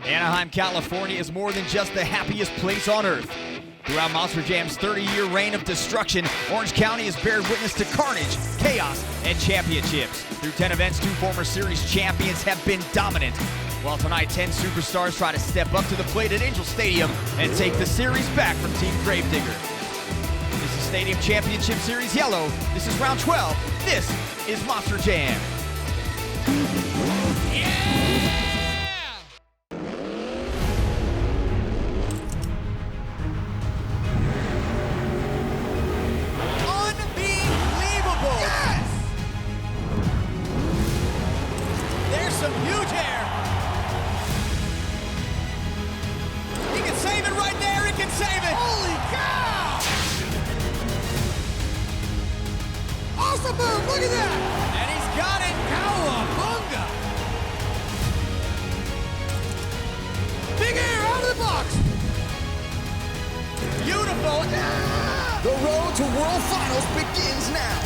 Anaheim, California is more than just the happiest place on earth. Throughout Monster Jam's 30-year reign of destruction, Orange County has bared witness to carnage, chaos, and championships. Through 10 events, 2 former series champions have been dominant. While tonight, 10 superstars try to step up to the plate at Angel Stadium and take the series back from Team Gravedigger. This is Stadium Championship Series Yellow. This is round 12. This is Monster Jam. Some huge air. He can save it right there. He can save it. Holy cow! Awesome move. Look at that. And he's got it. Cowabunga. Big air out of the box. Beautiful. Ah! The road to World Finals begins now.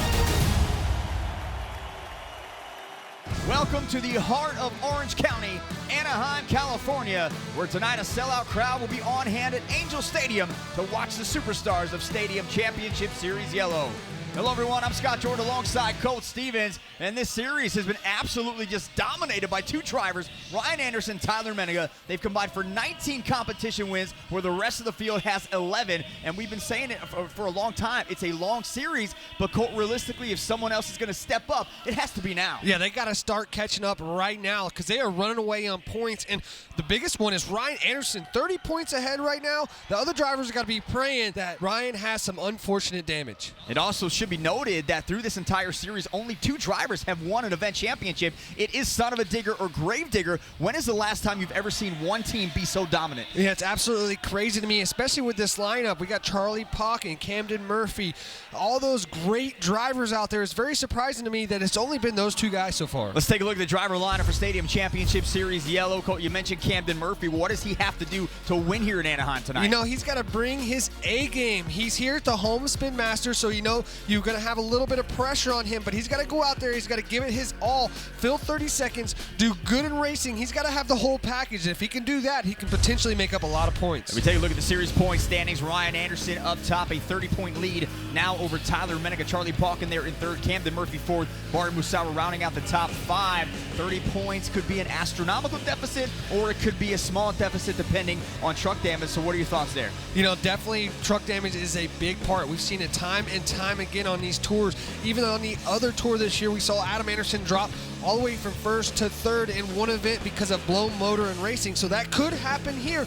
Welcome to the heart of Orange County, Anaheim, California, where tonight a sellout crowd will be on hand at Angel Stadium to watch the superstars of Stadium Championship Series Yellow. Hello everyone, I'm Scott Jordan alongside Coach Stevens, and this series has been absolutely just dominated by 2 drivers, Ryan Anderson, Tyler Menega. They've combined for 19 competition wins, where the rest of the field has 11, and we've been saying it for a long time. It's a long series, but Colt, realistically, if someone else is going to step up, it has to be now. Yeah, they got to start catching up right now because they are running away on points, and the biggest one is Ryan Anderson, 30 points ahead right now. The other drivers got to be praying that Ryan has some unfortunate damage. It also should be noted that through this entire series, only 2 drivers have won an event championship. It is Son of a Digger or Gravedigger. When is the last time you've ever seen one team be so dominant? Yeah, it's absolutely crazy to me, especially with this lineup. We got Charlie Pock and Camden Murphy, all those great drivers out there. It's very surprising to me that it's only been those 2 guys so far. Let's take a look at the driver lineup for Stadium Championship Series Yellow. Colt, you mentioned Camden Murphy. What does he have to do to win here in Anaheim tonight? You know, he's got to bring his A game. He's here at the Home Spin Master, so you know you're going to have a little bit of pressure on him, but he's got to go out there. He's got to give it his all, fill 30 seconds, do good in racing. He's got to have the whole package. If he can do that, he can potentially make up a lot of points. Let me take a look at the series point standings. Ryan Anderson up top, a 30-point lead now over Tyler Menega. Charlie Pock in there in 3rd, Camden Murphy 4th, Barton Musawa rounding out the top 5. 30 points could be an astronomical deficit, or it could be a small deficit depending on truck damage. So what are your thoughts there? You know, definitely truck damage is a big part. We've seen it time and time again on these tours. Even on the other tour this year, we saw Adam Anderson drop all the way from 1st to 3rd in one event because of blown motor and racing. So that could happen here.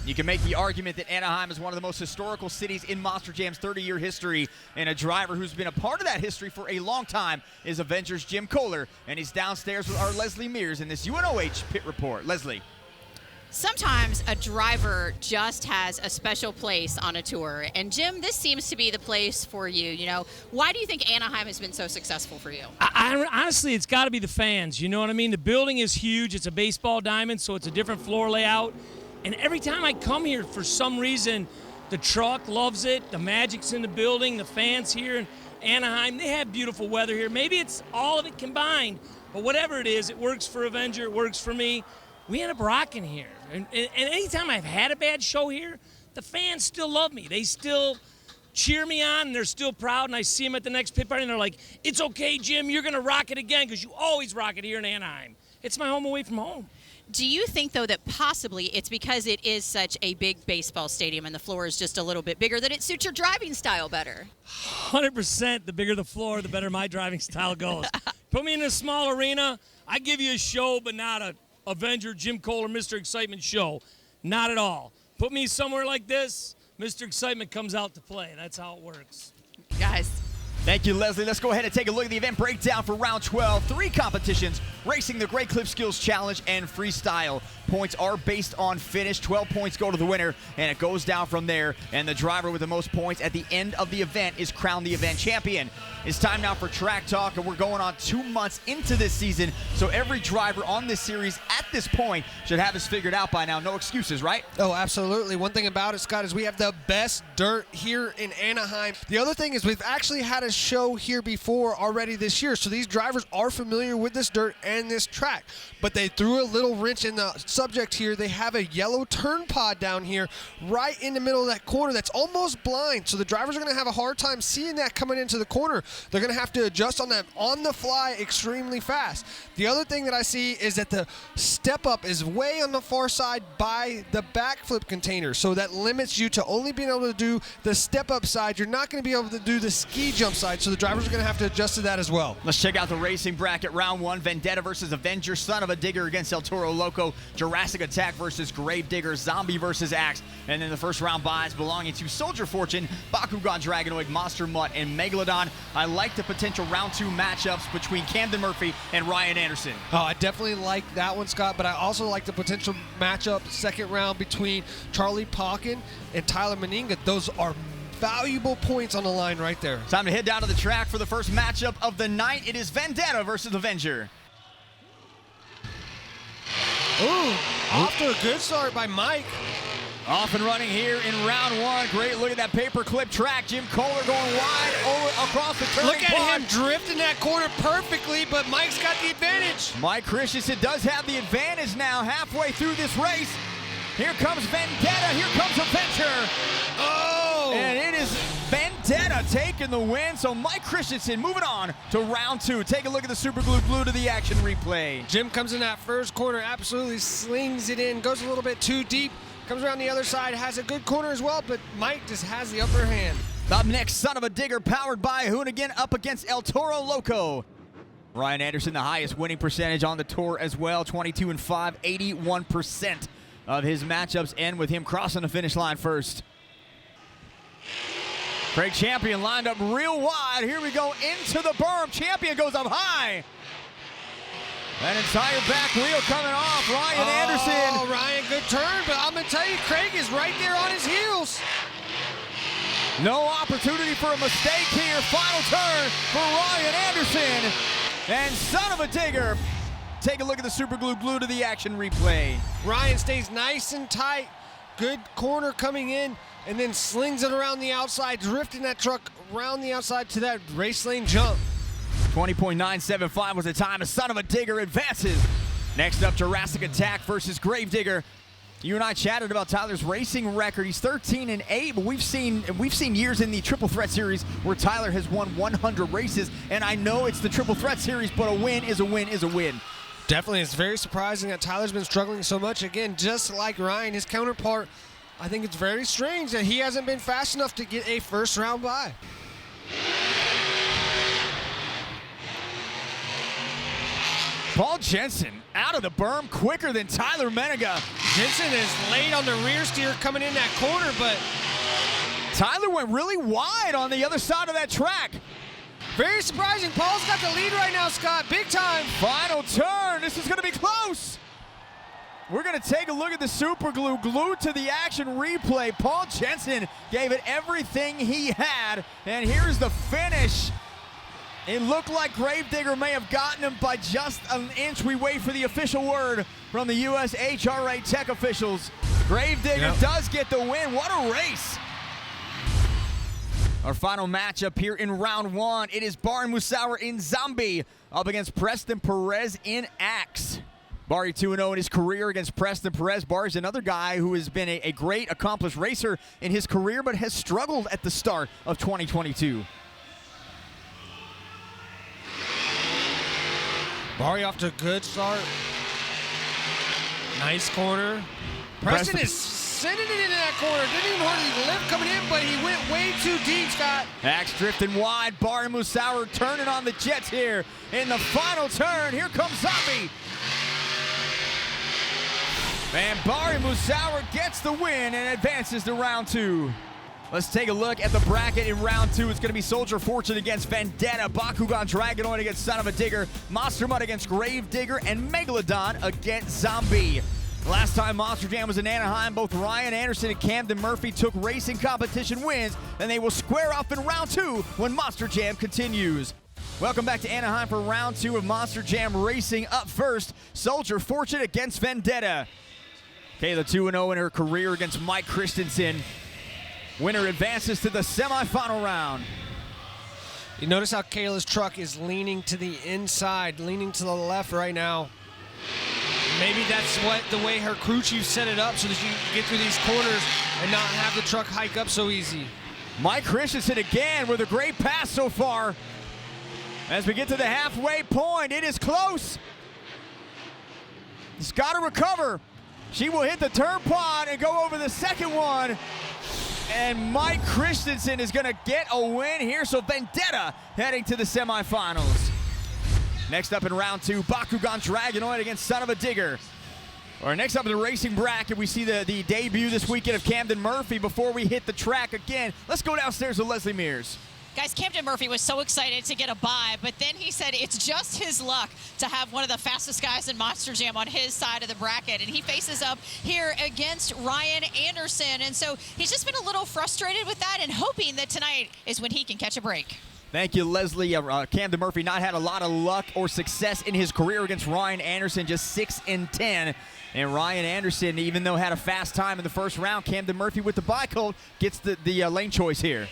You can make the argument that Anaheim is one of the most historical cities in Monster Jam's 30-year history, and a driver who's been a part of that history for a long time is Avengers Jim Kohler, and he's downstairs with our Leslie Mears in this UNOH Pit Report. Leslie. Sometimes a driver just has a special place on a tour. And Jim, this seems to be the place for you. You know, why do you think Anaheim has been so successful for you? Honestly, it's got to be the fans. You know what I mean? The building is huge. It's a baseball diamond, so it's a different floor layout. And every time I come here, for some reason, the truck loves it. The magic's in the building. The fans here in Anaheim, they have beautiful weather here. Maybe it's all of it combined. But whatever it is, it works for Avenger. It works for me. We end up rocking here. And anytime I've had a bad show here, the fans still love me. They still cheer me on, and they're still proud, and I see them at the next pit party, and they're like, it's okay, Jim, you're going to rock it again because you always rock it here in Anaheim. It's my home away from home. Do you think, though, that possibly it's because it is such a big baseball stadium and the floor is just a little bit bigger that it suits your driving style better? 100%. The bigger the floor, the better my driving style goes. Put me in a small arena, I give you a show, but not a Avenger, Jim Kohler, Mr. Excitement show. Not at all. Put me somewhere like this, Mr. Excitement comes out to play. That's how it works. Guys. Thank you, Leslie. Let's go ahead and take a look at the event breakdown for round 12. 3 competitions, racing, the Great Clip Skills Challenge, and freestyle. Points are based on finish. 12 points go to the winner, and it goes down from there. And the driver with the most points at the end of the event is crowned the event champion. It's time now for track talk, and we're going on 2 months into this season. So every driver on this series at this point should have this figured out by now. No excuses, right? Oh, absolutely. One thing about it, Scott, is we have the best dirt here in Anaheim. The other thing is we've actually had a this show here before already this year, so these drivers are familiar with this dirt and this track. But they threw a little wrench in the subject here. They have a yellow turn pod down here right in the middle of that corner that's almost blind, so the drivers are going to have a hard time seeing that coming into the corner. They're going to have to adjust on that on the fly extremely fast. The other thing that I see is that the step up is way on the far side by the backflip container, so that limits you to only being able to do the step up side. You're not going to be able to do the ski jump side, so the drivers are going to have to adjust to that as well. Let's check out the racing bracket. Round 1, Vendetta versus Avenger, Son of a Digger against El Toro Loco, Jurassic Attack versus Grave Digger, Zombie versus Axe, and then the first round buys belonging to Soldier Fortune, Bakugan, Dragonoid, Monster Mutt, and Megalodon. I like the potential round 2 matchups between Camden Murphy and Ryan Anderson. Oh, I definitely like that one, Scott, but I also like the potential matchup second round between Charlie Pauken and Tyler Meninga. Those are valuable points on the line right there. Time to head down to the track for the first matchup of the night. It is Vendetta versus Avenger. Ooh, off to a good start by Mike. Off and running here in round 1. Great look at that paperclip track. Jim Kohler going wide over across the turning Look at pod. him drifting that corner perfectly, but Mike's got the advantage. Mike Christensen does have the advantage now halfway through this race. Here comes Vendetta. Here comes Avenger. Oh! And it is Vendetta taking the win. So Mike Christensen moving on to round 2. Take a look at the super glue to the action replay. Jim comes in that first corner, absolutely slings it in, goes a little bit too deep, comes around the other side, has a good corner as well, but Mike just has the upper hand. Up next, Son of a Digger, powered by Hoonigan, up against El Toro Loco. Ryan Anderson, the highest winning percentage on the tour as well, 22-5, 81% of his matchups end with him crossing the finish line first. Craig Champion lined up real wide. Here we go into the berm. Champion goes up high. That entire back wheel coming off. Ryan Anderson. Oh, Ryan, good turn, but I'm going to tell you, Craig is right there on his heels. No opportunity for a mistake here. Final turn for Ryan Anderson. And Son of a Digger. Take a look at the super glue to the action replay. Ryan stays nice and tight. Good corner coming in, and then slings it around the outside, drifting that truck around the outside to that race lane jump. 20.975 was the time. A Son of a Digger advances. Next up, Jurassic Attack versus Grave Digger. You and I chatted about Tyler's racing record. He's 13-8, but we've seen years in the Triple Threat Series where Tyler has won 100 races, and I know it's the Triple Threat Series, but a win is a win is a win. Definitely, it's very surprising that Tyler's been struggling so much. Again, just like Ryan, his counterpart, I think it's very strange that he hasn't been fast enough to get a first round bye. Paul Jensen out of the berm quicker than Tyler Meninga. Jensen is late on the rear steer coming in that corner, but Tyler went really wide on the other side of that track. very surprising. Paul's got the lead right now, Scott, big time. Final turn, this is gonna be close. We're gonna take a look at the super glue to the action replay. Paul Jensen gave it everything he had, and here's the finish. It looked like Grave Digger may have gotten him by just an inch. We wait for the official word from the US HRA tech officials. Grave Digger does get the win. What a race. Our final matchup here in round 1. It is Bari Musauer in Zombie up against Preston Perez in Axe. Bari 2-0 in his career against Preston Perez. Bari's another guy who has been a great accomplished racer in his career, but has struggled at the start of 2022. Bari off to a good start. Nice corner. Preston is sending it into that corner. Didn't even hardly lift coming in, but he went way too deep, Scott. Axe drifting wide. Bari Musauer turning on the jets here in the final turn. Here comes Zombie. And Bari Musauer gets the win and advances to round 2. Let's take a look at the bracket in round 2. It's going to be Soldier Fortune against Vendetta, Bakugan Dragonoid against Son of a Digger, Monster Mutt against Grave Digger, and Megalodon against Zombie. Last time Monster Jam was in Anaheim, both Ryan Anderson and Camden Murphy took racing competition wins, and they will square off in round 2 when Monster Jam continues. Welcome back to Anaheim for round 2 of Monster Jam Racing. Up first, Soldier Fortune against Vendetta. Kayla 2-0 in her career against Mike Christensen. Winner advances to the semifinal round. You notice how Kayla's truck is leaning to the inside, leaning to the left right now. Maybe that's the way her crew chief set it up so that you can get through these corners and not have the truck hike up so easy. Mike Christensen again with a great pass so far. As we get to the halfway point, it is close. He's got to recover. She will hit the turn pod and go over the second one. And Mike Christensen is going to get a win here. So Vendetta heading to the semifinals. Next up in round 2, Bakugan Dragonoid against Son of a Digger. Or next up in the racing bracket, we see the debut this weekend of Camden Murphy. Before we hit the track again, let's go downstairs to Leslie Mears. Guys, Camden Murphy was so excited to get a bye, but then he said it's just his luck to have one of the fastest guys in Monster Jam on his side of the bracket, and he faces up here against Ryan Anderson, and so he's just been a little frustrated with that and hoping that tonight is when he can catch a break. Thank you, Leslie. Camden Murphy not had a lot of luck or success in his career against Ryan Anderson, just 6-10. And Ryan Anderson, even though had a fast time in the first round, Camden Murphy with the bye code gets the lane choice here.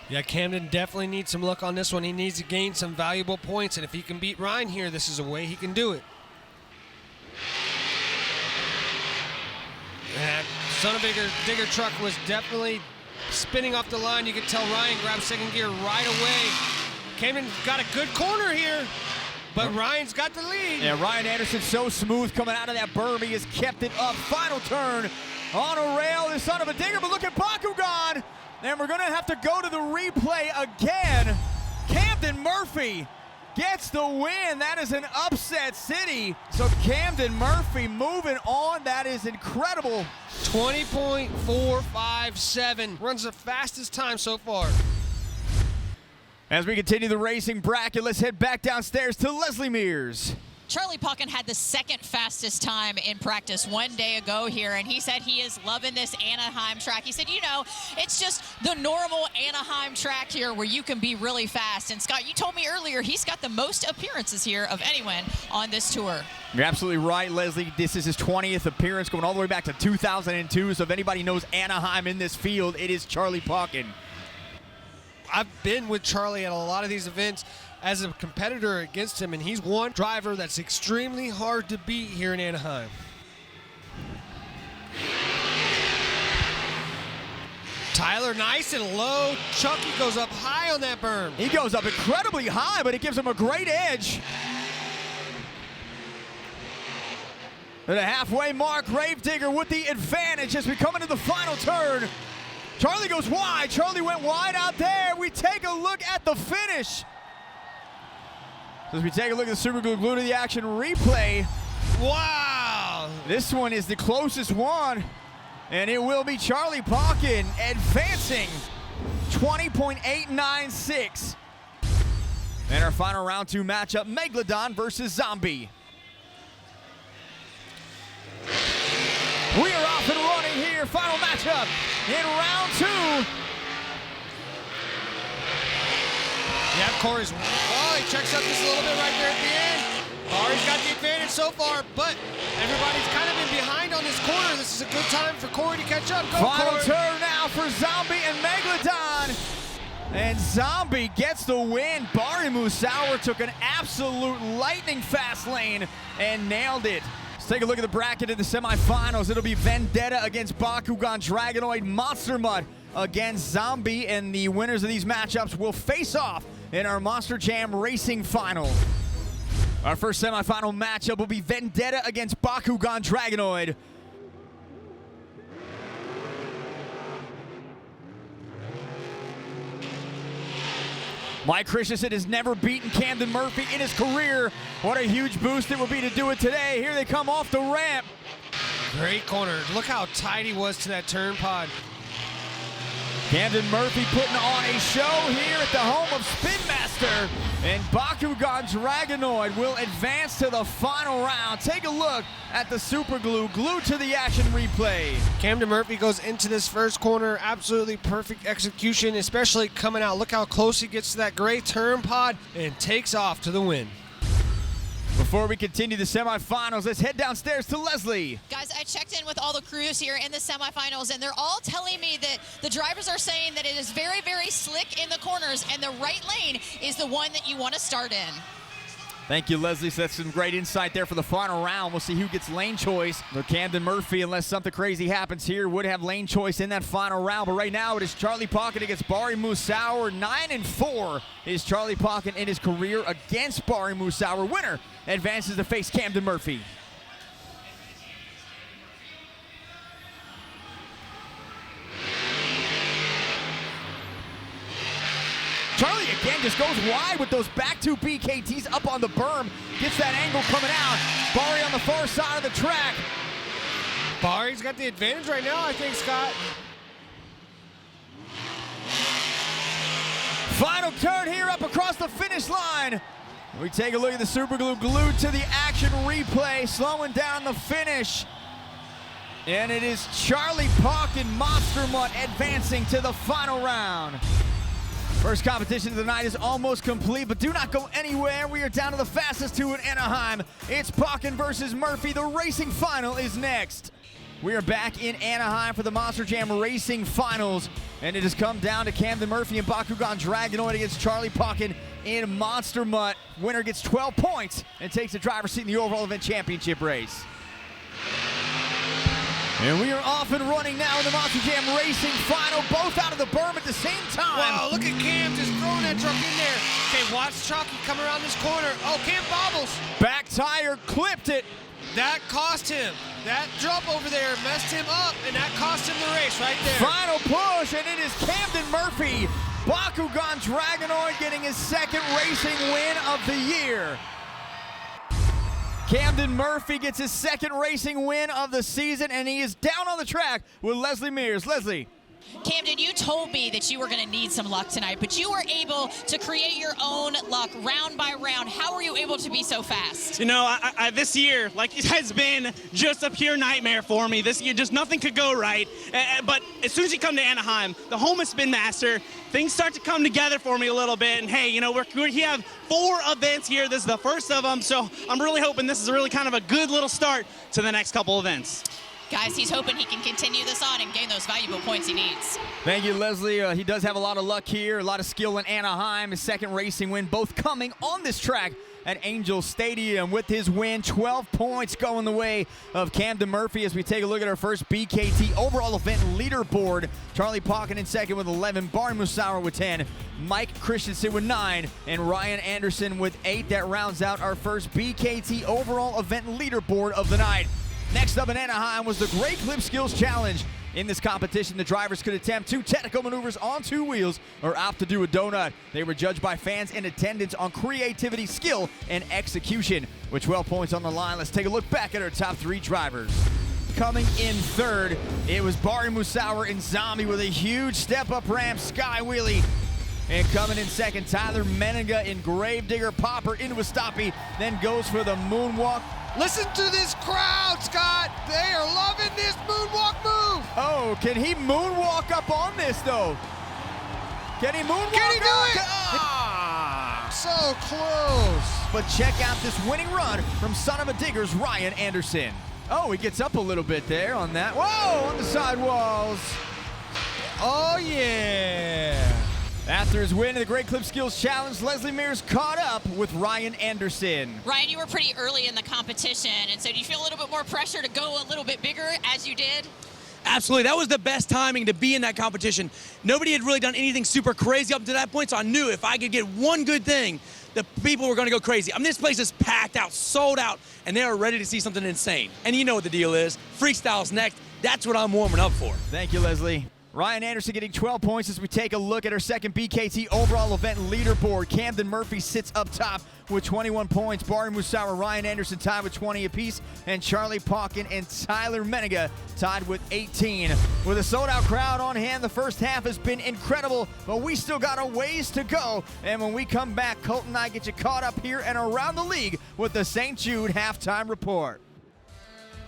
Yeah, Camden definitely needs some luck on this one. He needs to gain some valuable points, and if he can beat Ryan here, this is a way he can do it. And Son of a Digger truck was definitely spinning off the line. You could tell Ryan grabbed second gear right away. Camden got a good corner here, but Ryan's got the lead. Yeah, Ryan Anderson so smooth coming out of that berm. He has kept it up. Final turn on a rail, the Son of a Digger, but look at Bakugan. And we're going to have to go to the replay again. Camden Murphy gets the win. That is an upset city. So Camden Murphy moving on. That is incredible. 20.457. Runs the fastest time so far. As we continue the racing bracket, let's head back downstairs to Leslie Mears. Charlie Puckin had the second fastest time in practice one day ago here, and he said he is loving this Anaheim track. He said, you know, it's just the normal Anaheim track here where you can be really fast. And Scott, you told me earlier he's got the most appearances here of anyone on this tour. You're absolutely right, Leslie. This is his 20th appearance, going all the way back to 2002. So if anybody knows Anaheim in this field, it is Charlie Puckin. I've been with Charlie at a lot of these events as a competitor against him, and he's one driver that's extremely hard to beat here in Anaheim. Tyler nice and low. Chucky goes up high on that berm. He goes up incredibly high, but it gives him a great edge. At a halfway mark, Gravedigger with the advantage as we come into the final turn. Charlie goes wide. Charlie went wide out there. We take a look at the finish. As we take a look at the Super Glue to the Action replay. Wow! This one is the closest one, and it will be Charlie Puckin advancing 20.896. And our final round 2 matchup, Megalodon versus Zombie. We are off and running here. Final matchup in round 2. Yeah, Corey's, oh, he checks up just a little bit right there at the end. Corey's got the advantage so far, but everybody's kind of been behind on this corner. This is a good time for Corey to catch up. Go, Final Corey. turn now for Zombie and Megalodon. And Zombie gets the win. Barry Musauer took an absolute lightning fast lane and nailed it. Let's take a look at the bracket in the semifinals. It'll be Vendetta against Bakugan Dragonoid, Monster Mutt against Zombie, and the winners of these matchups will face off in our Monster Jam Racing Final. Our first semifinal matchup will be Vendetta against Bakugan Dragonoid. Mike Christensen has never beaten Camden Murphy in his career. What a huge boost it will be to do it today. Here they come off the ramp. Great corner. Look how tight he was to that turn pod. Camden Murphy putting on a show here at the home of Spin Master. And Bakugan Dragonoid will advance to the final round. Take a look at the Super Glue to the Action replay. Camden Murphy goes into this first corner. Absolutely perfect execution, especially coming out. Look how close he gets to that gray turn pod and takes off to the win. Before we continue the semifinals, let's head downstairs to Leslie. Guys, I checked in with all the crews here in the semifinals, and they're all telling me that the drivers are saying that it is very, very slick in the corners, and the right lane is the one that you want to start in. Thank you, Leslie. So that's some great insight there for the final round. We'll see who gets lane choice. But Camden Murphy, unless something crazy happens here, would have lane choice in that final round. But right now it is Charlie Pocket against Bari Musauer. 9-4 is Charlie Pocket in his career against Bari Musauer. Winner advances to face Camden Murphy. Charlie again just goes wide with those back two BKTs up on the berm. Gets that angle coming out. Bari on the far side of the track. Bari's got the advantage right now, I think, Scott. Final turn here up across the finish line. We take a look at the Super Glue glued to the action replay, slowing down the finish. And it is Charlie Pocket Monster Mutt advancing to the final round. First competition of the night is almost complete, but do not go anywhere. We are down to the fastest two in Anaheim. It's Pocket versus Murphy. The racing final is next. We are back in Anaheim for the Monster Jam Racing Finals, and it has come down to Camden Murphy and Bakugan Dragonoid against Charlie Pocket in Monster Mutt. Winner gets 12 points and takes the driver's seat in the overall event championship race. And we are off and running now in the Monster Jam Racing Final, both out of the berm at the same time. Wow, look at Cam just throwing that truck in there. Okay, watch Chalky come around this corner. Oh, Cam bobbles. Back tire clipped it. That cost him. That jump over there messed him up, and that cost him the race right there. Final push, and it is Camden Murphy. Bakugan Dragonoid getting his second racing win of the year. Camden Murphy gets his second racing win of the season, and he is down on the track with Leslie Mears. Leslie. Camden, you told me that you were going to need some luck tonight, but you were able to create your own luck round by round. How were you able to be so fast? You know, this year, like, it has been just a pure nightmare for me. This year, just nothing could go right. But as soon as you come to Anaheim, the home has been master. Things start to come together for me a little bit. And, hey, you know, we have 4 events here. This is the first of them. So I'm really hoping this is really kind of a good little start to the next couple events. Guys, he's hoping he can continue this on and gain those valuable points he needs. Thank you, Leslie. He does have a lot of luck here, a lot of skill in Anaheim. His second racing win, both coming on this track at Angel Stadium. With his win, 12 points going the way of Camden Murphy as we take a look at our first BKT overall event leaderboard. Charlie Pocket in second with 11, Bari Musauer with 10, Mike Christensen with 9, and Ryan Anderson with 8. That rounds out our first BKT overall event leaderboard of the night. Next up in Anaheim was the Great Clip Skills Challenge. In this competition, the drivers could attempt 2 technical maneuvers on 2 wheels or opt to do a donut. They were judged by fans in attendance on creativity, skill, and execution. With 12 points on the line, let's take a look back at our top 3 drivers. Coming in third, it was Bari Musauer in Zombie with a huge step-up ramp sky wheelie. And coming in second, Tyler Menninga in Gravedigger Popper into a stoppie, then goes for the moonwalk. Listen to this crowd, Scott. They are loving this moonwalk move. Oh, can he moonwalk up on this, though? Can he moonwalk? Can he do it? Ah! So close. But check out this winning run from Son of a Digger's Ryan Anderson. Oh, he gets up a little bit there on that. Whoa, on the sidewalls. Oh, yeah. After his win in the Great Clip Skills Challenge, Leslie Mears caught up with Ryan Anderson. Ryan, you were pretty early in the competition, and so do you feel a little bit more pressure to go a little bit bigger as you did? Absolutely. That was the best timing to be in that competition. Nobody had really done anything super crazy up to that point, so I knew if I could get one good thing, the people were going to go crazy. I mean, this place is packed out, sold out, and they are ready to see something insane. And you know what the deal is. Freestyle's next. That's what I'm warming up for. Thank you, Leslie. Ryan Anderson getting 12 points as we take a look at our second BKT overall event leaderboard. Camden Murphy sits up top with 21 points. Bari Musauer, Ryan Anderson tied with 20 apiece. And Charlie Pocket and Tyler Menninga tied with 18. With a sold-out crowd on hand, the first half has been incredible, but we still got a ways to go. And when we come back, Colton and I get you caught up here and around the league with the St. Jude halftime report.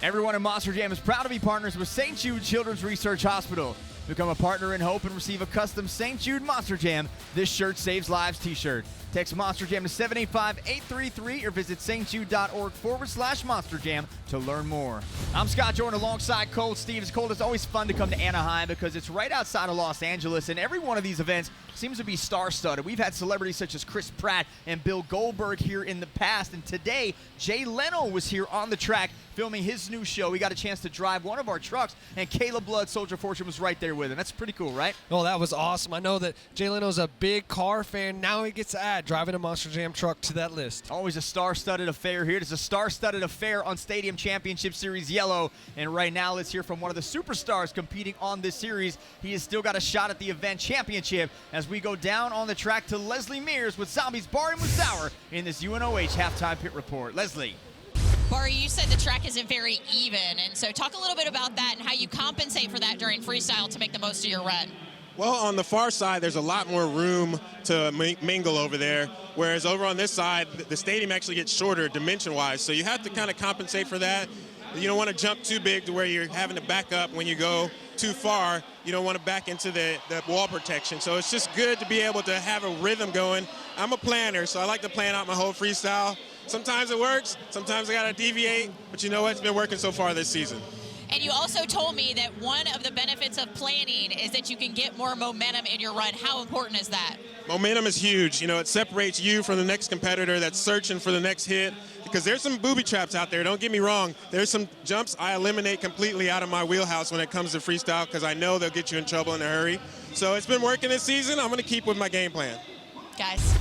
Everyone in Monster Jam is proud to be partners with St. Jude Children's Research Hospital. Become a partner in hope and receive a custom St. Jude Monster Jam This Shirt Saves Lives t-shirt. Text Monster Jam to 785-833 or visit stjud.org/Monster Jam to learn more. I'm Scott Jordan alongside Colt Stevens. Colt, it's always fun to come to Anaheim because it's right outside of Los Angeles, and every one of these events seems to be star-studded. We've had celebrities such as Chris Pratt and Bill Goldberg here in the past, and today Jay Leno was here on the track filming his new show. We got a chance to drive one of our trucks, and Caleb Blood, Soldier Fortune, was right there with him. That's pretty cool, right? Oh, that was awesome. I know that Jay Leno's a big car fan. Now he gets to add driving a Monster Jam truck to that list. Always a star-studded affair here. It's a star-studded affair on Stadium Championship Series Yellow. And right now, let's hear from one of the superstars competing on this series. He has still got a shot at the event championship as we go down on the track to Leslie Mears with Zombies Barry Musauer in this UNOH halftime pit report. Leslie. Barry, you said the track isn't very even, and so talk a little bit about that and how you compensate for that during freestyle to make the most of your run. Well, on the far side, there's a lot more room to mingle over there, whereas over on this side, the stadium actually gets shorter dimension-wise, so you have to kind of compensate for that. You don't want to jump too big to where you're having to back up when you go too far. You don't want to back into the wall protection, so it's just good to be able to have a rhythm going. I'm a planner, so I like to plan out my whole freestyle. Sometimes it works, sometimes I got to deviate, but you know what? It's been working so far this season. And you also told me that one of the benefits of planning is that you can get more momentum in your run. How important is that? Momentum is huge. You know, it separates you from the next competitor that's searching for the next hit, because there's some booby traps out there. Don't get me wrong. There's some jumps I eliminate completely out of my wheelhouse when it comes to freestyle because I know they'll get you in trouble in a hurry. So it's been working this season. I'm going to keep with my game plan. Guys.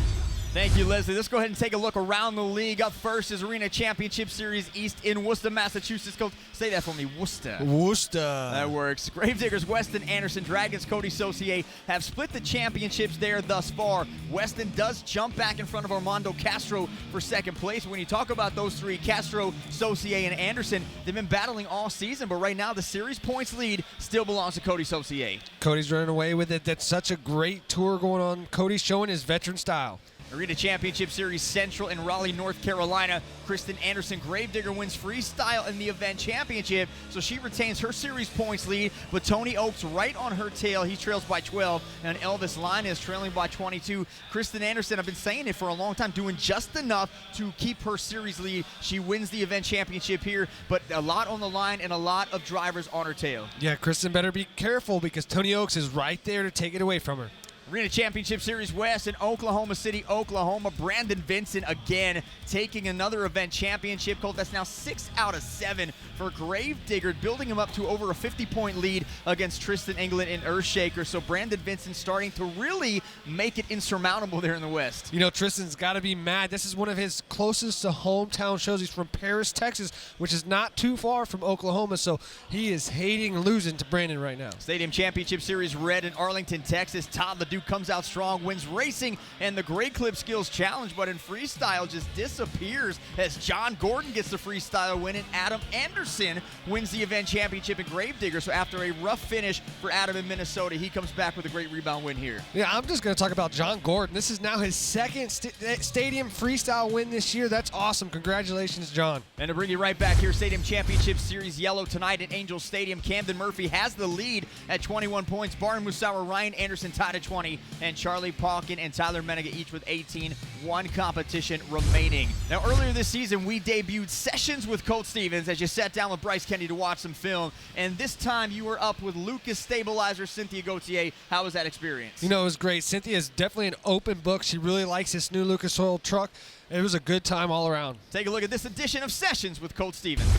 Thank you, Leslie. Let's go ahead and take a look around the league. Up first is Arena Championship Series East in Worcester, Massachusetts. Say that for me, Worcester. Worcester. That works. Gravediggers, Weston Anderson, Dragons, Cody Saucier have split the championships there thus far. Weston does jump back in front of Armando Castro for second place. When you talk about those three, Castro, Saucier, and Anderson, they've been battling all season, but right now the series points lead still belongs to Cody Saucier. Cody's running away with it. That's such a great tour going on. Cody's showing his veteran style. Arena Championship Series Central in Raleigh, North Carolina. Kristen Anderson, Gravedigger, wins freestyle in the event championship, so she retains her series points lead, but Tony Oakes right on her tail. He trails by 12, and Elvis Line is trailing by 22. Kristen Anderson, I've been saying it for a long time, doing just enough to keep her series lead. She wins the event championship here, but a lot on the line and a lot of drivers on her tail. Yeah, Kristen better be careful because Tony Oakes is right there to take it away from her. Arena Championship Series West in Oklahoma City, Oklahoma. Brandon Vincent again taking another event championship. Colt, that's now 6 out of 7 for Gravedigger, building him up to over a 50-point lead against Tristan England and Earthshaker. So Brandon Vincent starting to really make it insurmountable there in the West. You know, Tristan's got to be mad. This is one of his closest to hometown shows. He's from Paris, Texas, which is not too far from Oklahoma. So he is hating losing to Brandon right now. Stadium Championship Series Red in Arlington, Texas. Todd the Duke comes out strong, wins racing and the Great Clip Skills Challenge, but in freestyle just disappears as John Gordon gets the freestyle win and Adam Anderson wins the event championship in Gravedigger. So after a rough finish for Adam in Minnesota, he comes back with a great rebound win here. Yeah, I'm just going to talk about John Gordon. This is now his second stadium freestyle win this year. That's awesome. Congratulations, John. And to bring you right back here, Stadium Championship Series Yellow tonight at Angel Stadium. Camden Murphy has the lead at 21 points. Barry Musauer, Ryan Anderson tied at 20. And Charlie Palkin and Tyler Menega each with 18. One competition remaining. Now, earlier this season, we debuted Sessions with Colt Stevens as you sat down with Bryce Kennedy to watch some film. And this time, you were up with Lucas Stabilizer, Cynthia Gauthier. How was that experience? You know, it was great. Cynthia is definitely an open book. She really likes this new Lucas Oil truck. It was a good time all around. Take a look at this edition of Sessions with Colt Stevens.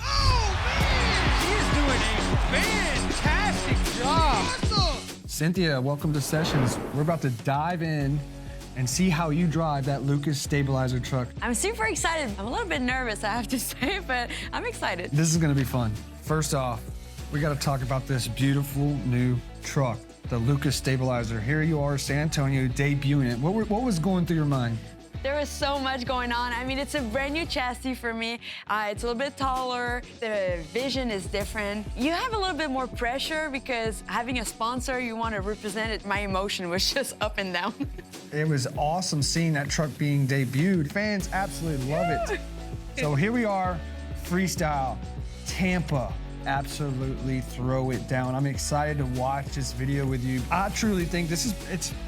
Oh, man! She is doing a fantastic job. Awesome! Cynthia, welcome to Sessions. We're about to dive in and see how you drive that Lucas Stabilizer truck. I'm super excited. I'm a little bit nervous, I have to say, but I'm excited. This is gonna be fun. First off, we gotta talk about this beautiful new truck, the Lucas Stabilizer. Here you are, San Antonio, debuting it. What was going through your mind? There was so much going on. I mean, it's a brand new chassis for me. It's a little bit taller. The vision is different. You have a little bit more pressure because having a sponsor, you want to represent it. My emotion was just up and down. It was awesome seeing that truck being debuted. Fans absolutely love it. So here we are, freestyle. Tampa absolutely throw it down. I'm excited to watch this video with you. I truly think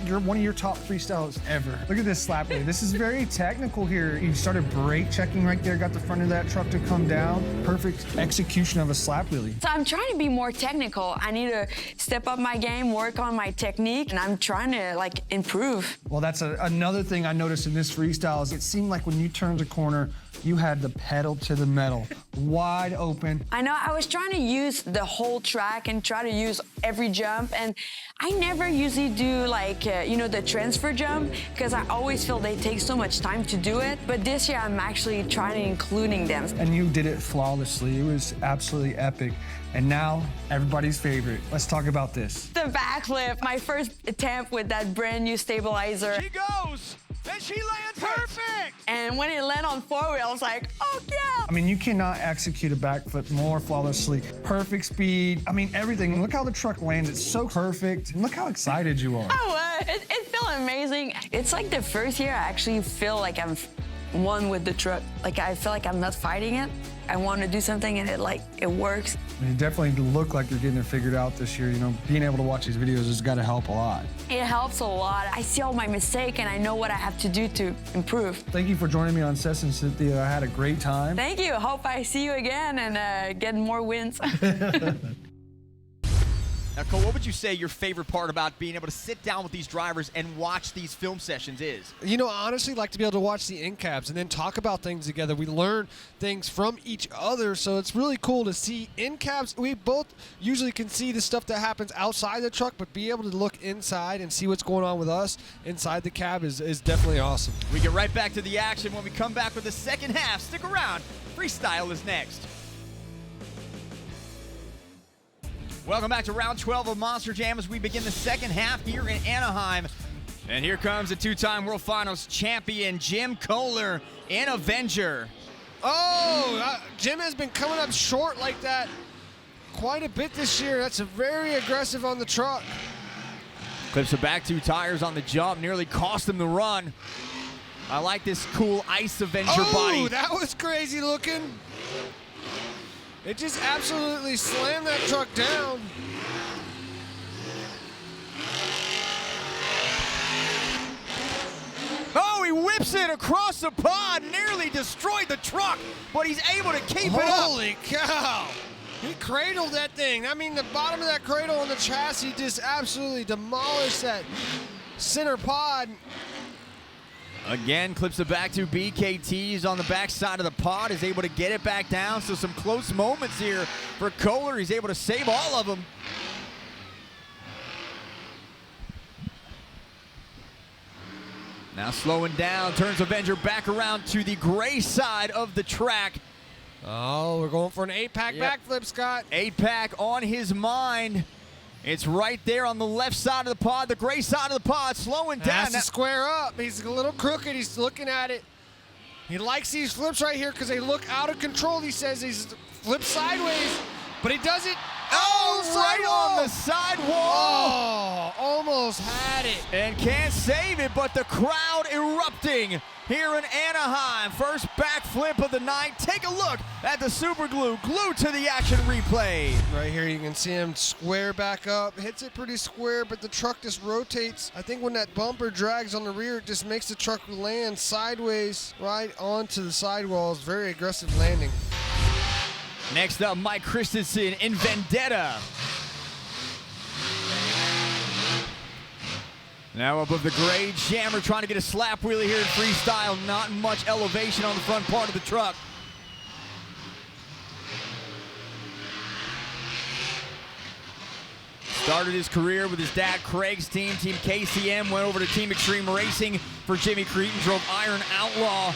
you're one of your top freestyles ever. Look at this slap wheel. This is very technical here. You started brake checking right there, got the front of that truck to come down. Perfect execution of a slap wheelie. So I'm trying to be more technical. I need to step up my game, work on my technique, and I'm trying to like improve. Well, that's another thing I noticed in this freestyle is it seemed like when you turned a corner, you had the pedal to the metal, wide open. I know I was trying to use the whole track and try to use every jump, and I never usually do like, the transfer jump, because I always feel they take so much time to do it. But this year I'm actually trying to including them. And you did it flawlessly. It was absolutely epic. And now, everybody's favorite. Let's talk about this. The backflip, my first attempt with that brand new stabilizer. She goes, and she lands perfect. And when it landed on four-wheel, I was like, oh yeah. I mean, you cannot execute a backflip more flawlessly. Perfect speed. I mean, everything. Look how the truck lands. It's so perfect. And look how excited you are. Oh, it felt amazing. It's like the first year I actually feel like I'm one with the truck. Like I feel like I'm not fighting it. I want to do something and it works. You definitely look like you're getting it figured out this year. Being able to watch these videos has got to help a lot. It helps a lot. I see all my mistakes and I know what I have to do to improve. Thank you for joining me on Sess and Cynthia. I had a great time. Thank you. Hope I see you again and get more wins. Now, Cole, what would you say your favorite part about being able to sit down with these drivers and watch these film sessions is? I honestly like to be able to watch the in-cabs and then talk about things together. We learn things from each other, so it's really cool to see in-cabs. We both usually can see the stuff that happens outside the truck, but be able to look inside and see what's going on with us inside the cab is definitely awesome. We get right back to the action when we come back with the second half. Stick around. Freestyle is next. Welcome back to round 12 of Monster Jam as we begin the second half here in Anaheim. And here comes the two-time World Finals champion, Jim Kohler in Avenger. Oh, Jim has been coming up short like that quite a bit this year. That's very aggressive on the truck. Clips the back two tires on the jump, nearly cost him the run. I like this cool Ice Avenger body. Oh, that was crazy looking. It just absolutely slammed that truck down. Oh, he whips it across the pod, nearly destroyed the truck, but he's able to keep it up. Holy cow. He cradled that thing. I mean, the bottom of that cradle on the chassis just absolutely demolished that center pod. Again, clips the back two BKTs on the back side of the pod, is able to get it back down. So some close moments here for Kohler. He's able to save all of them. Now slowing down, turns Avenger back around to the gray side of the track. Oh, we're going for an 8-pack backflip, Scott. 8-pack on his mind. It's right there on the left side of the pod, the gray side of the pod, slowing down. Has to square up. He's a little crooked. He's looking at it. He likes these flips right here because they look out of control. He says he's flips sideways, but he does it. Oh, right on the sidewall. Oh, almost had it. And can't save it, but the crowd erupting here in Anaheim. First backflip of the night. Take a look at the super glue. Glued to the action replay. Right here you can see him square back up. Hits it pretty square, but the truck just rotates. I think when that bumper drags on the rear, it just makes the truck land sideways right onto the sidewalls. Very aggressive landing. Next up, Mike Christensen in Vendetta. Now above the grade, Jammer trying to get a slap wheelie here in freestyle. Not much elevation on the front part of the truck. Started his career with his dad Craig's team, Team KCM, went over to Team Extreme Racing for Jimmy Cretin, drove Iron Outlaw.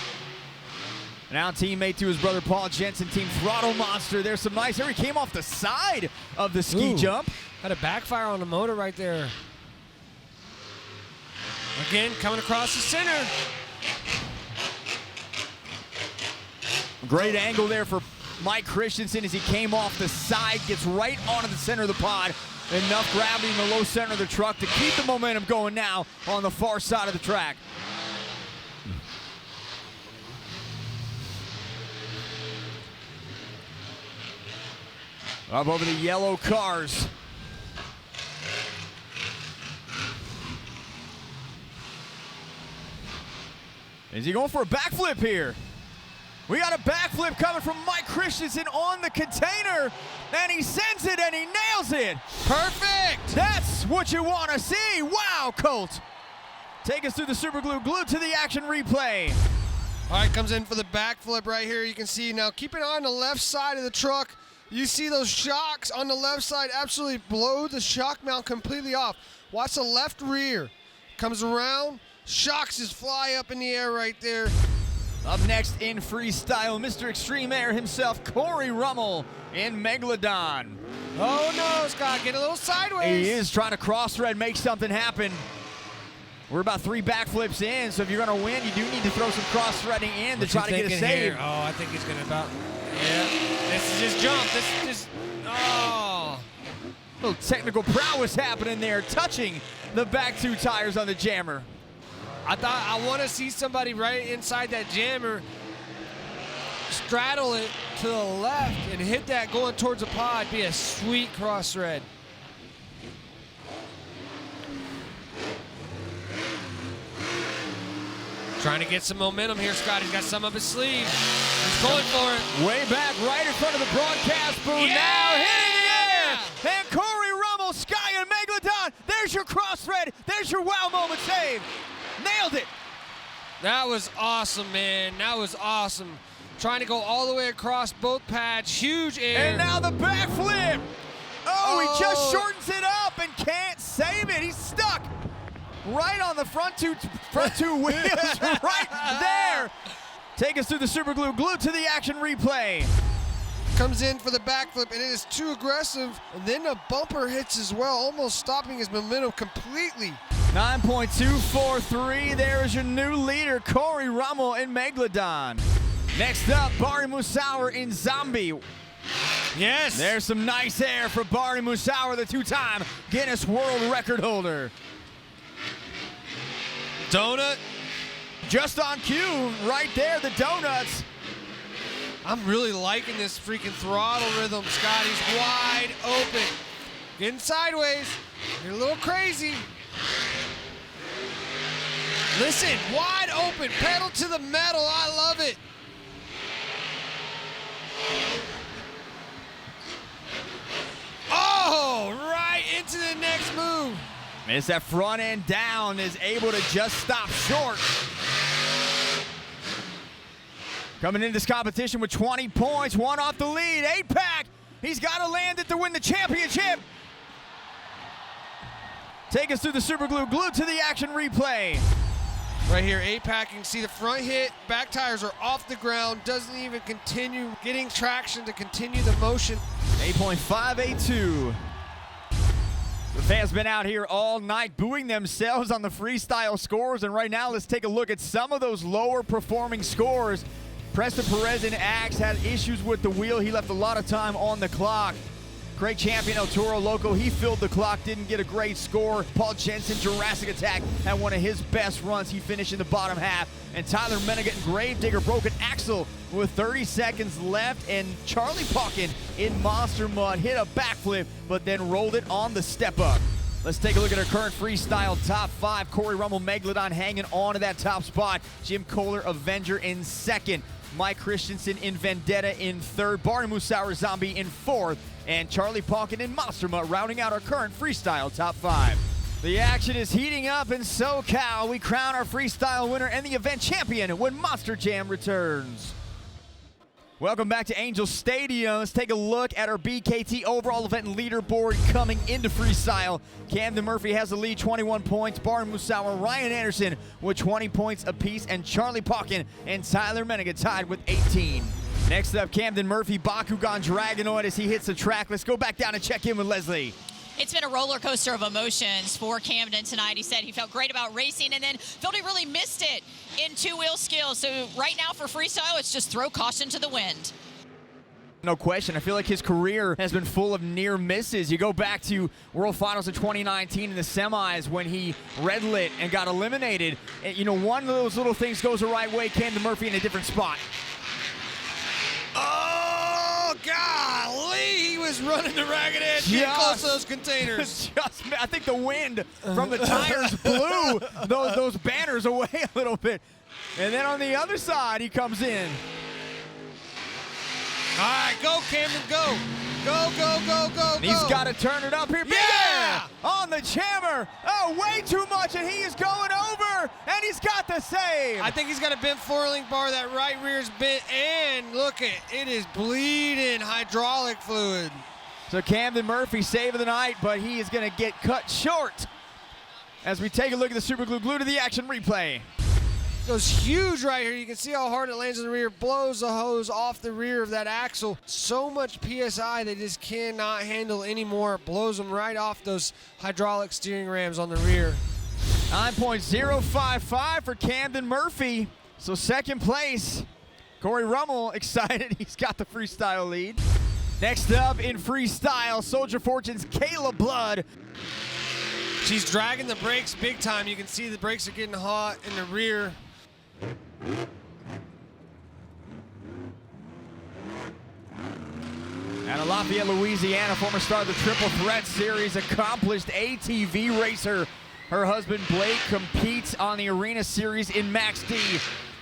Now teammate to his brother Paul Jensen, Team Throttle Monster. There's some nice, there he came off the side of the ski jump. Had a backfire on the motor right there. Again, coming across the center. Great angle there for Mike Christensen as he came off the side, gets right onto the center of the pod. Enough gravity in the low center of the truck to keep the momentum going now on the far side of the track. Up over the yellow cars. Is he going for a backflip here? We got a backflip coming from Mike Christensen on the container, and he sends it and he nails it. Perfect. That's what you want to see. Wow, Colt. Take us through the super glue, glued to the action replay. All right, comes in for the backflip right here. You can see now, keep it on the left side of the truck. You see those shocks on the left side absolutely blow the shock mount completely off. Watch the left rear. Comes around, shocks just fly up in the air right there. Up next in freestyle, Mr. Extreme Air himself, Corey Rummel in Megalodon. Oh no, Scott, get a little sideways. He is trying to cross-thread, make something happen. We're about 3 backflips in, so if you're going to win, you do need to throw some cross-threading in to try to get a save. Here? Oh, I think he's going to about, yeah. This is just jump. This is just, oh. A little technical prowess happening there, touching the back 2 tires on the jammer. I want to see somebody right inside that jammer straddle it to the left and hit that going towards the pod. Be a sweet cross thread. Trying to get some momentum here, Scott. He's got some up his sleeve. He's going for it. Way back right in front of the broadcast booth. Yeah! Now hitting the air. And Corey Rummel, Sky and Megalodon. There's your cross thread. There's your wow moment save. Nailed it. That was awesome, man. That was awesome. Trying to go all the way across both pads. Huge air. And now the backflip. Oh, he just shortens it up and can't save it. He's stuck right on the front two wheels right there. Take us through the super glue, glued to the action replay. Comes in for the backflip, and it is too aggressive. And then the bumper hits as well, almost stopping his momentum completely. 9.243. There is your new leader, Corey Rummel in Megalodon. Next up, Barry Musauer in Zombie. Yes. There's some nice air for Barry Musauer, the 2-time Guinness World Record holder. Donut. Just on cue, right there, the donuts. I'm really liking this freaking throttle rhythm, Scott. He's wide open. Getting sideways. You're a little crazy. Listen, wide open, pedal to the metal. I love it. Oh, right into the next move. As that front end down, is able to just stop short. Coming into this competition with 20 points, 1 off the lead, 8-pack. He's got to land it to win the championship. Take us through the super glue, glued to the action replay. Right here, 8-pack, you can see the front hit, back tires are off the ground, doesn't even continue getting traction to continue the motion. 8.582. The fans been out here all night booing themselves on the freestyle scores, and right now let's take a look at some of those lower performing scores. Preston Perez in Axe had issues with the wheel. He left a lot of time on the clock. Great champion El Toro Loco, he filled the clock, didn't get a great score. Paul Jensen, Jurassic Attack, had one of his best runs. He finished in the bottom half. And Tyler Mennigan and Gravedigger broke an axle with 30 seconds left. And Charlie Pauken in Monster Mud hit a backflip, but then rolled it on the step up. Let's take a look at our current freestyle top 5. Corey Rummel, Megalodon hanging on to that top spot. Jim Kohler, Avenger in second. Mike Christensen in Vendetta in third. Barney Musauer Zombie in fourth. And Charlie Pauken in Monster Mud rounding out our current freestyle top 5. The action is heating up in SoCal. We crown our freestyle winner and the event champion when Monster Jam returns. Welcome back to Angel Stadium. Let's take a look at our BKT overall event leaderboard coming into freestyle. Camden Murphy has the lead, 21 points. Barn Musauer, Ryan Anderson with 20 points apiece, and Charlie Pauken and Tyler Mennigan tied with 18. Next up, Camden Murphy, Bakugan Dragonoid as he hits the track. Let's go back down and check in with Leslie. It's been a roller coaster of emotions for Camden tonight. He said he felt great about racing and then felt he really missed it in two-wheel skills. So right now for freestyle, it's just throw caution to the wind. No question. I feel like his career has been full of near misses. You go back to World Finals of 2019 in the semis when he red lit and got eliminated. And, you know, one of those little things goes the right way, Camden Murphy in a different spot. Oh, golly, he was running the ragged edge, getting close to those containers. I think the wind from the tires blew those banners away a little bit. And then on the other side, he comes in. All right, go, Camden, go. Go, go, go, go, And he's got to turn it up here. Big air on the jammer. Oh, way too much, and he is going over, and he's got the save. I think he's got a bent four-link bar. That right rear's bent, and look it is bleeding hydraulic fluid. So Camden Murphy saving the night, but he is going to get cut short as we take a look at the Super Glue to the action replay. Goes huge right here. You can see how hard it lands in the rear. Blows the hose off the rear of that axle. So much PSI they just cannot handle anymore. It blows them right off those hydraulic steering rams on the rear. 9.055 for Camden Murphy. So second place. Corey Rummel excited. He's got the freestyle lead. Next up in freestyle, Soldier Fortune's Kayla Blood. She's dragging the brakes big time. You can see the brakes are getting hot in the rear. Out of Lafayette, Louisiana, former star of the Triple Threat Series, accomplished ATV racer. Her husband Blake competes on the Arena Series in Max D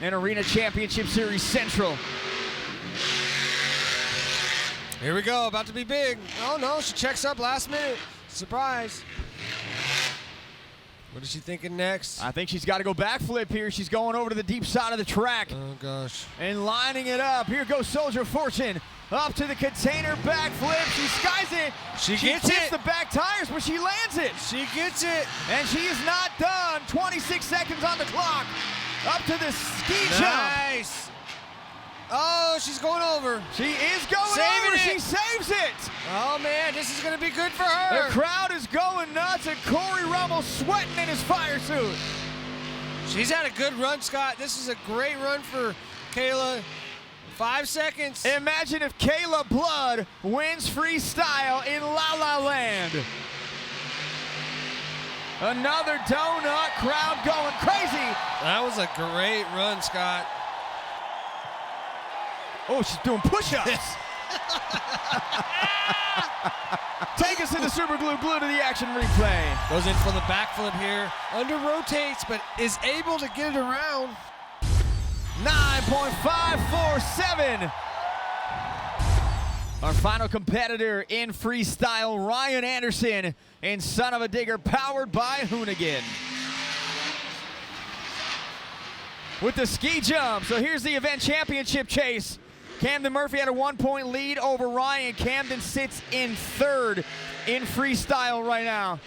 and Arena Championship Series Central. Here we go, about to be big. Oh no, she checks up last minute. Surprise. What is she thinking next? I think she's got to go backflip here. She's going over to the deep side of the track. Oh gosh. And lining it up. Here goes Soldier Fortune. Up to the container, backflip. She skies it. She gets it. the back tires, but she lands it. She gets it. And she is not done. 26 seconds on the clock. Up to the ski jump. Nice. Oh, she's going over. She is going over. She saves it. Oh man, this is gonna be good for her. The crowd is going nuts, and Corey Rummel sweating in his fire suit. She's had a good run, Scott. This is a great run for Kayla. 5 seconds. Imagine if Kayla Blood wins freestyle in La La Land. Another donut, crowd going crazy. That was a great run, Scott. Oh, she's doing push-ups. Take us to the Super Glue to the action replay. Goes in for the backflip here. Under rotates, but is able to get it around. 9.547. Our final competitor in freestyle, Ryan Anderson in Son of a Digger, powered by Hoonigan. With the ski jump. So here's the event championship chase. Camden Murphy had a 1-point lead over Ryan. Camden sits in third in freestyle right now.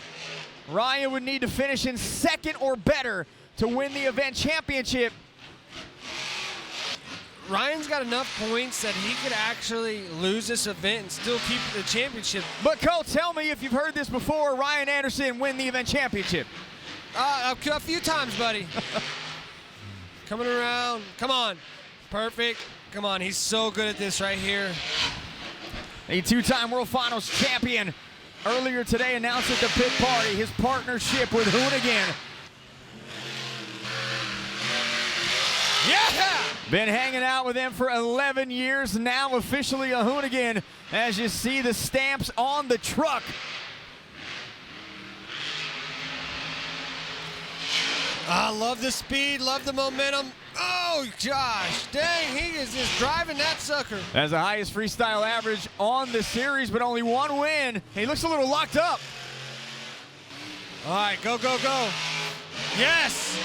Ryan would need to finish in second or better to win the event championship. Ryan's got enough points that he could actually lose this event and still keep the championship. But Cole, tell me if you've heard this before, Ryan Anderson win the event championship. A few times, buddy. Coming around. Come on. Perfect. Come on. He's so good at this right here. A two-time World Finals champion earlier today announced at the pit party his partnership with Hoonigan. Yeah! Been hanging out with him for 11 years, now officially a Hoonigan, as you see the stamps on the truck. I love the speed, love the momentum. Oh, gosh, dang, he is just driving that sucker. That's the highest freestyle average on the series, but only one win. He looks a little locked up. All right, go, go, go. Yes!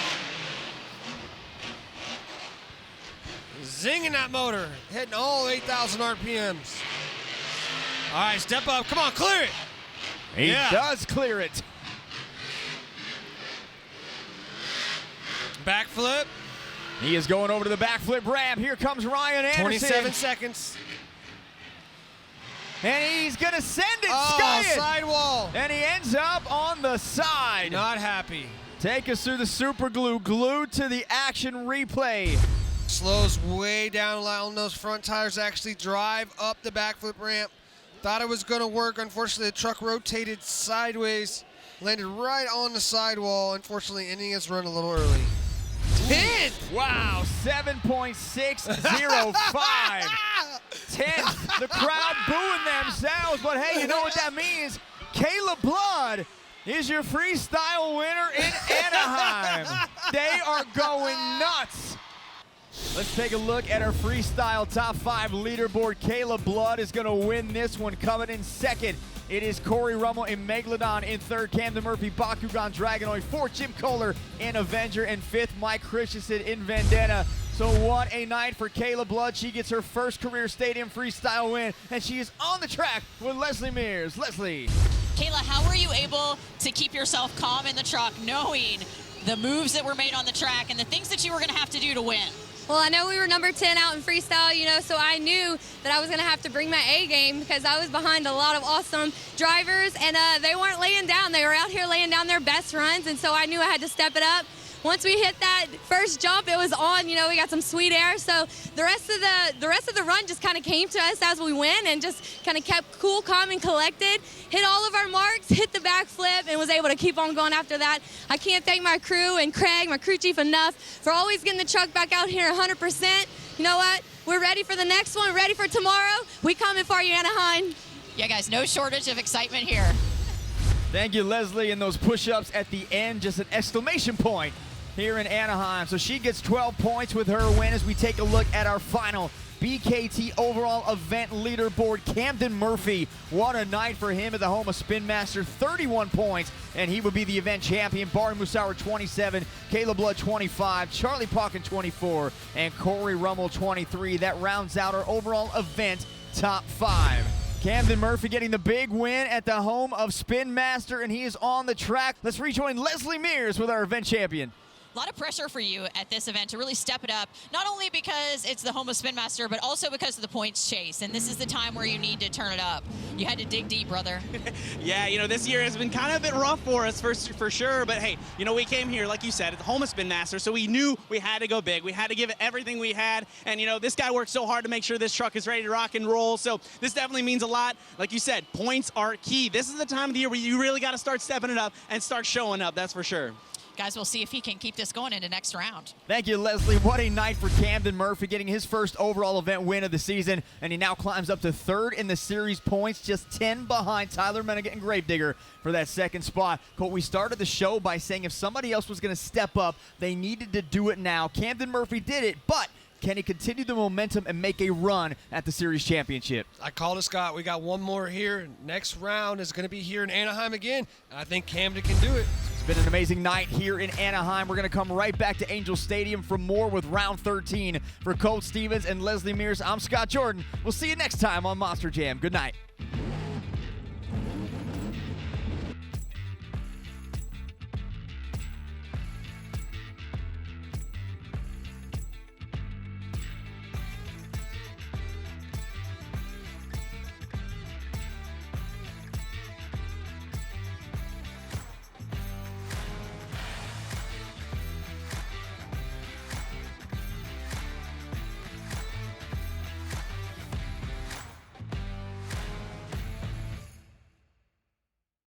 Zinging that motor, hitting all 8,000 RPMs. All right, step up. Come on, clear it. He does clear it. Backflip. He is going over to the backflip ramp. Here comes Ryan Anderson. 27 seconds. And he's going to send it, Oh, sky it. sidewall. And he ends up on the side. Not happy. Take us through the Super Glue to the action replay. Slows way down, allowing those front tires to actually drive up the backflip ramp. Thought it was going to work. Unfortunately, the truck rotated sideways, landed right on the sidewall. Unfortunately, ending his run a little early. 10! Wow, 7.605. 10th. The crowd booing themselves, but hey, you know what that means? Kayla Blood is your freestyle winner in Anaheim. They are going nuts. Let's take a look at our freestyle top 5 leaderboard. Kayla Blood is going to win this one. Coming in second, it is Corey Rummel in Megalodon. In third, Camden Murphy, Bakugan, Dragonoid. Fourth, Jim Kohler in Avenger. And fifth, Mike Christensen in Vendetta. So what a night for Kayla Blood. She gets her first career stadium freestyle win, and she is on the track with Leslie Mears. Leslie. Kayla, how were you able to keep yourself calm in the truck, knowing the moves that were made on the track and the things that you were going to have to do to win? Well, I know we were number 10 out in freestyle, so I knew that I was going to have to bring my A game because I was behind a lot of awesome drivers, and they weren't laying down. They were out here laying down their best runs, and so I knew I had to step it up. Once we hit that first jump, it was on. We got some sweet air. So the rest of the run just kind of came to us as we went, and just kind of kept cool, calm, and collected. Hit all of our marks, hit the backflip, and was able to keep on going after that. I can't thank my crew and Craig, my crew chief, enough for always getting the truck back out here 100%. You know what? We're ready for the next one. Ready for tomorrow. We coming for you, Anaheim. Yeah, guys, no shortage of excitement here. Thank you, Leslie, and those push-ups at the end, just an exclamation point here in Anaheim. So she gets 12 points with her win as we take a look at our final BKT overall event leaderboard. Camden Murphy, what a night for him at the home of Spin Master, 31 points, and he would be the event champion. Barry Musauer, 27, Kayla Blood, 25, Charlie Pauken, 24, and Corey Rummel, 23. That rounds out our overall event top 5. Camden Murphy getting the big win at the home of Spin Master, and he is on the track. Let's rejoin Leslie Mears with our event champion. A lot of pressure for you at this event to really step it up, not only because it's the home of Spin Master, but also because of the points chase. And this is the time where you need to turn it up. You had to dig deep, brother. Yeah, this year has been kind of a bit rough for us for sure. But hey, we came here, like you said, at the home of Spin Master, so we knew we had to go big. We had to give it everything we had. And, this guy worked so hard to make sure this truck is ready to rock and roll. So this definitely means a lot. Like you said, points are key. This is the time of the year where you really got to start stepping it up and start showing up, that's for sure. Guys, we'll see if he can keep this going into next round. Thank you, Leslie. What a night for Camden Murphy, getting his first overall event win of the season, and he now climbs up to third in the series points, just 10 behind Tyler Mennigan and Gravedigger for that second spot. Colt, we started the show by saying if somebody else was going to step up, they needed to do it now. Camden Murphy did it, but can he continue the momentum and make a run at the series championship? I called it, Scott. We got one more here. Next round is going to be here in Anaheim again. I think Camden can do it. It's been an amazing night here in Anaheim. We're going to come right back to Angel Stadium for more with round 13. For Colt Stevens and Leslie Mears, I'm Scott Jordan. We'll see you next time on Monster Jam. Good night.